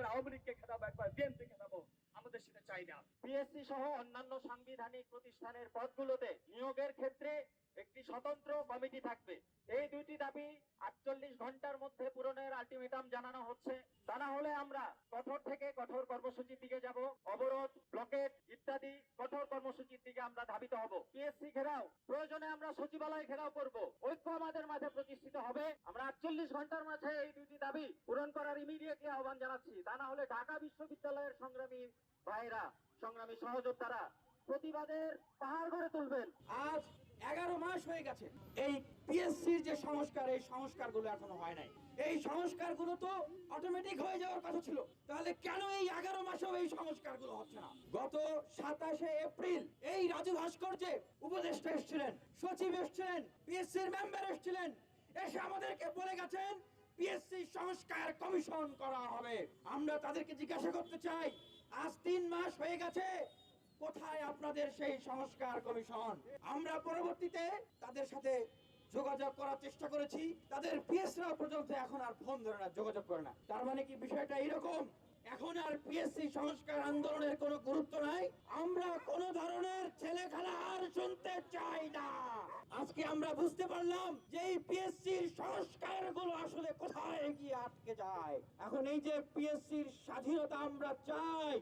আওয়ামী লীগকে খেতাবো, একবার বিএনপি খেতাবো, আমাদের সেটা চাই না। পিএসসি সহ অন্যান্য সাংবিধানিক প্রতিষ্ঠানের পদগুলোতে নিয়োগের ক্ষেত্রে একটি স্বতন্ত্র কমিটি থাকবে। এই দুইটি দাবি 48 ঘন্টার মধ্যে পূরণের আলটিমেটাম জানানো হচ্ছে। তা না হলে আমরা কঠোর থেকে কঠোর কর্মসূচির দিকে যাব, অবরোধ, ব্লকেট ইত্যাদি কঠোর কর্মসূচির দিকে আমরা ধাবিত হব। পিএসসি ঘেরাও, প্রয়োজনে আমরা সচিবালয় ঘেরাও করব। ঐক্য আমাদের মাঝে প্রতিষ্ঠিত হবে। আমরা 48 ঘন্টার মাঝে এই দুইটি দাবি পূরণ করার ইমিডিয়েটলি আহ্বান জানাচ্ছি। তা না হলে ঢাকা বিশ্ববিদ্যালয়ের সংগ্রামী ভাইরা, সংগ্রামী সহযোদ্ধারা প্রতিবাদের পাহাড় গড়ে তুলবেন। আজ 11 মাস হয়ে গেছে এই পিএসসির যে সংস্কার, এই সংস্কারগুলো এখনো হয় নাই। এই সংস্কারগুলো তো অটোমেটিক হয়ে যাওয়ার কথা ছিল, তাহলে কেন এই 11 মাসেও এই সংস্কারগুলো হচ্ছে না? গত 27শে এপ্রিল এই রাজু ভাস্কর্যে উপদেষ্টা এসেছিলেন, সচিব এসেছিলেন, পিএসসির মেম্বার এসেছিলেন, এসে আমাদেরকে বলে গেছেন পিএসসি সংস্কার কমিশন করা হবে। আমরা তাদেরকে জিজ্ঞাসা করতে চাই, আজ 3 মাস হয়ে গেছে, কোথায় আপনাদের সেই সংস্কার কমিশন? আমরা পরবর্তীতে তাদের সাথে যোগাযোগ করার চেষ্টা করেছি, তাদের পিএসরা পর্যন্ত এখন আর ফোন ধরে না, যোগাযোগ করে না। তার মানে কি বিষয়টা এরকম, এখন আর পিএসসি সংস্কার আন্দোলনের কোনো গুরুত্ব নাই? আমরা কোন ধরনের ছেলে খেলা আর শুনতে চাই না। আজকে আমরা বুঝতে পারলাম যে এই পিএসসির সংস্কার গুলো আসলে কোথায় গিয়ে আটকে যায়। এখন এই যে পিএসসির স্বাধীনতা আমরা চাই,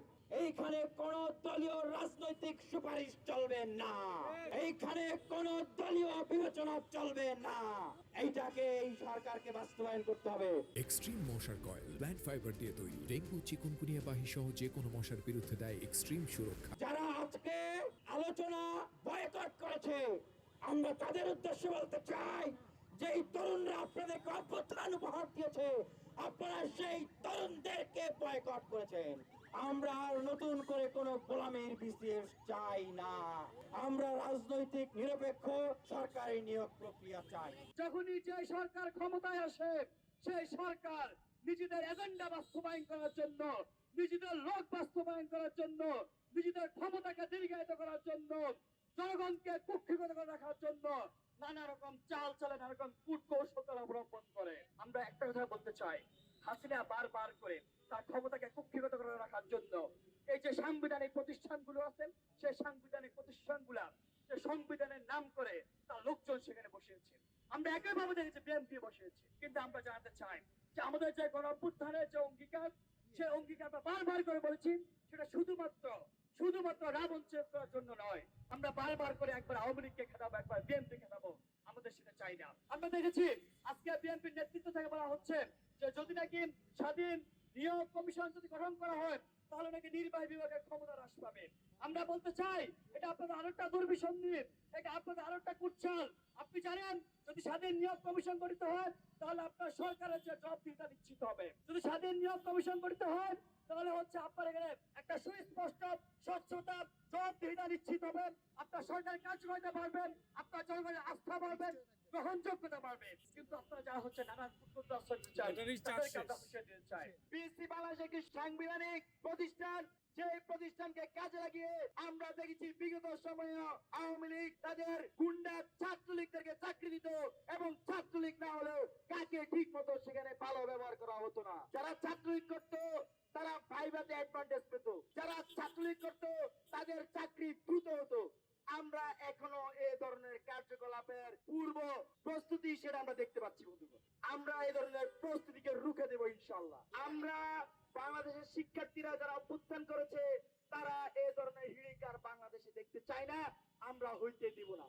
এইখানে কোন দলীয় রাজনৈতিক সুপারিশ চলবে না, এইখানে কোন দলীয় বিবেচনা চলবে না। এইটাকে এই সরকারকে বাস্তবায়ন করতে হবে। এক্সট্রিম মশার কয়েল প্ল্যান্ট ফাইবার দিয়ে তৈরি, ডেঙ্গু, চিকুনগুনিয়া বাহি সহ যে কোনো মশার বিরুদ্ধে দেয় এক্সট্রিম সুরক্ষা। যারা আজকে আলোচনা বয়কট করেছে, আমরা তাদের উদ্দেশ্যে বলতে চাই যে এই তরুণরা আপনাদেরকে অভ্যুত্থান উপহার দিয়েছে, আপনারা সেই তরুণদেরকে বয়কট করেছেন। আমরা আর নতুন করে কোন গোলামীর বিশেষ চাই না। আমরা রাজনৈতিক নিরপেক্ষ সরকারি নিয়োগ প্রক্রিয়া চাই। যখনই যে সরকার ক্ষমতায় আসে, সেই সরকার নিজেদের এজেন্ডা বাস্তবায়ন করার জন্য, নিজেদের লোক বাস্তবায়ন করার জন্য, নিজেদের ক্ষমতাকে দীর্ঘায়িত করার জন্য, জনগণকে কুক্ষিগত করে রাখার জন্য নানা রকম চাল চলে, নানা রকম কূটকৌশল অবলম্বন করে। আমরা একটা কথা বলতে চাই, হাসিনা বারবার করে তার ক্ষমতাকে কুক্ষিগত করে রাখার জন্য এই যে সাংবিধানিক প্রতিষ্ঠানগুলো আছেন, সেই সাংবিধানিক প্রতিষ্ঠানগুলা যে সংবিধানের নাম করে তার লোকজন সেখানে বসিয়েছে। আমরা একইভাবে দেখেছি বিএনপি বসিয়েছে। কিন্তু আমরা জানাতে চাই যে আমাদের যে গণ অভ্যুত্থানের যে অঙ্গীকার, সেই অঙ্গীকার আমরা বারবার করে বলেছি, সেটা শুধুমাত্র রাবণ শেষ করার জন্য নয়। আমরা বারবার করে একবার আওয়ামী লীগকে খেতাবো, একবার বিএনপি খেতাবো, আমাদের সেটা চাই না। আমরা দেখেছি আজকে বিএনপির নেতৃত্ব থেকে বলা হচ্ছে যে যদি নাকি স্বাধীন নিয়োগ কমিশন যদি গঠন করা হয়, তাহলে নাকি নির্বাহী বিভাগের ক্ষমতা হ্রাস পাবে। আমরা বলতে চাই এটা আপনাদের আরেকটা দুর্বিসন্ধি, এটা আপনাদের আরেকটা কুৎসাল। আপনি জানেন যদি স্বাধীন নিয়োগ কমিশন গঠিত হয়, তাহলে আপনার সরকারের যে জবাবদিহিতা নিশ্চিত হবে। যদি স্বাধীন নিয়োগ কমিশন গঠিত হয়, তাহলে হচ্ছে আপনার এখানে একটা সুস্পষ্ট স্বচ্ছতা জবাবদিহিতা নিশ্চিত হবে। আপনার সরকারের কার্যকারিতা বাড়বেন, আপনার জনগণের আস্থা বাড়বেন, গ্রহণযোগ্যতা বাড়বে। কিন্তু আপনারা যা হচ্ছে নানান পিএসসি বাংলাদেশ একটি সাংবিধানিক প্রতিষ্ঠান, যে প্রতিষ্ঠানকে কাজে লাগিয়ে আমরা দেখেছি বিগত সময়ে আওয়ামী লীগ তাদের গুন্ডা ছাত্রলীগদেরকে চাকরি দিত, এবং ছাত্রলীগ না হলেও কাকে ঠিক মতো সেখানে ভালো ব্যবহার করা হতো না। যারা ছাত্রলীগ করতো তারা ভাইভাতে অ্যাডভান্টেজ পেত, যারা ছাত্রলীগ করতো তাদের চাকরি দ্রুত হতো। আমরা এখনো এই ধরনের কার্যকলাপের পূর্ব প্রস্তুতি সেটা আমরা দেখতে পাচ্ছি। আমরা এই ধরনের প্রস্তুতিকে রুখে দেব ইনশাআল্লাহ। আমরা বাংলাদেশের শিক্ষার্থীরা যারা অভ্যুত্থান করেছে, তারা এই ধরনের হিড়িক আর বাংলাদেশে দেখতে চায় না, আমরা হইতে দিব না।